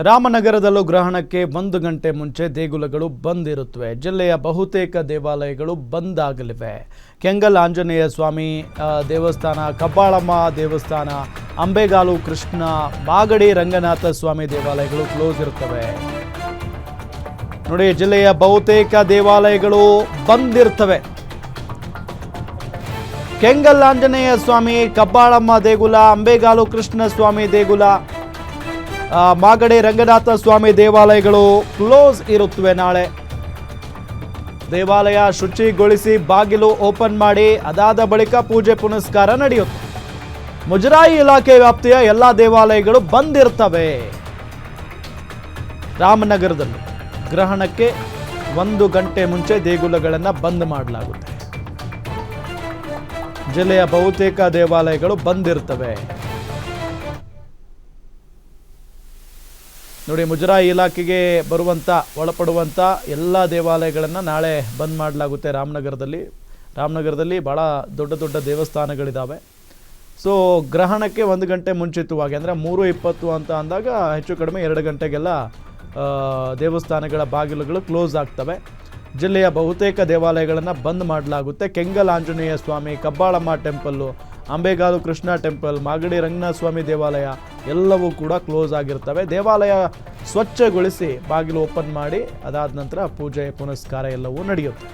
ರಾಮನಗರದಲ್ಲೂ ಗ್ರಹಣಕ್ಕೆ 1 ಗಂಟೆ ಮುಂಚೆ ದೇಗುಲಗಳು ಬಂದ್ ಇರುತ್ತವೆ. ಜಿಲ್ಲೆಯ ಬಹುತೇಕ ದೇವಾಲಯಗಳು ಬಂದ್ ಆಗಲಿವೆ. ಕೆಂಗಲ್ ಆಂಜನೇಯ ಸ್ವಾಮಿ ದೇವಸ್ಥಾನ, ಕಬ್ಬಾಳಮ್ಮ ದೇವಸ್ಥಾನ, ಅಂಬೇಗಾಲು ಕೃಷ್ಣ, ಮಾಗಡಿ ರಂಗನಾಥ ಸ್ವಾಮಿ ದೇವಾಲಯಗಳು ಕ್ಲೋಸ್ ಇರುತ್ತವೆ. ನೋಡಿ, ಜಿಲ್ಲೆಯ ಬಹುತೇಕ ದೇವಾಲಯಗಳು ಬಂದ್ ಇರ್ತವೆ. ಕೆಂಗಲ್ ಆಂಜನೇಯ ಸ್ವಾಮಿ, ಕಬ್ಬಾಳಮ್ಮ ದೇಗುಲ, ಅಂಬೇಗಾಲು ಕೃಷ್ಣ ಸ್ವಾಮಿ ದೇಗುಲ, ಮಾಗಡಿ ರಂಗನಾಥ ಸ್ವಾಮಿ ದೇವಾಲಯಗಳು ಕ್ಲೋಸ್ ಇರುತ್ತವೆ. ನಾಳೆ ದೇವಾಲಯ ಶುಚಿಗೊಳಿಸಿ ಬಾಗಿಲು ಓಪನ್ ಮಾಡಿ ಅದಾದ ಬಳಿಕ ಪೂಜೆ ಪುನಸ್ಕಾರ ನಡೆಯುತ್ತೆ. ಮುಜರಾಯಿ ಇಲಾಖೆ ವ್ಯಾಪ್ತಿಯ ಎಲ್ಲ ದೇವಾಲಯಗಳು ಬಂದ್ ಇರ್ತವೆ. ರಾಮನಗರದಲ್ಲಿ ಗ್ರಹಣಕ್ಕೆ 1 ಗಂಟೆ ಮುಂಚೆ ದೇಗುಲಗಳನ್ನು ಬಂದ್ ಮಾಡಲಾಗುತ್ತೆ. ಜಿಲ್ಲೆಯ ಬಹುತೇಕ ದೇವಾಲಯಗಳು ಬಂದ್ ಇರ್ತವೆ. ನೋಡಿ, ಮುಜರಾಯಿ ಇಲಾಖೆಗೆ ಒಳಪಡುವಂಥ ಎಲ್ಲ ದೇವಾಲಯಗಳನ್ನು ನಾಳೆ ಬಂದ್ ಮಾಡಲಾಗುತ್ತೆ. ರಾಮನಗರದಲ್ಲಿ ಭಾಳ ದೊಡ್ಡ ದೇವಸ್ಥಾನಗಳಿದ್ದಾವೆ. ಸೊ ಗ್ರಹಣಕ್ಕೆ 1 ಗಂಟೆ ಮುಂಚಿತವಾಗಿ ಅಂದರೆ 3:20 ಅಂತ ಅಂದಾಗ ಹೆಚ್ಚು ಕಡಿಮೆ 2 ಗಂಟೆಗೆಲ್ಲ ದೇವಸ್ಥಾನಗಳ ಬಾಗಿಲುಗಳು ಕ್ಲೋಸ್ ಆಗ್ತವೆ. ಜಿಲ್ಲೆಯ ಬಹುತೇಕ ದೇವಾಲಯಗಳನ್ನು ಬಂದ್ ಮಾಡಲಾಗುತ್ತೆ. ಕೆಂಗಲ್ ಆಂಜನೇಯ ಸ್ವಾಮಿ, ಕಬ್ಬಾಳಮ್ಮ ಟೆಂಪಲ್ಲು, ಅಂಬೇಗಾಲು ಕೃಷ್ಣ ಟೆಂಪಲ್, ಮಾಗಡಿ ರಂಗನಾಥ ಸ್ವಾಮಿ ದೇವಾಲಯ ಎಲ್ಲವೂ ಕೂಡ ಕ್ಲೋಸ್ ಆಗಿರ್ತವೆ. ದೇವಾಲಯ ಸ್ವಚ್ಛಗೊಳಿಸಿ ಬಾಗಿಲು ಓಪನ್ ಮಾಡಿ ಅದಾದ ನಂತರ ಪೂಜೆ ಪುನಸ್ಕಾರ ಎಲ್ಲವೂ ನಡೆಯುತ್ತೆ.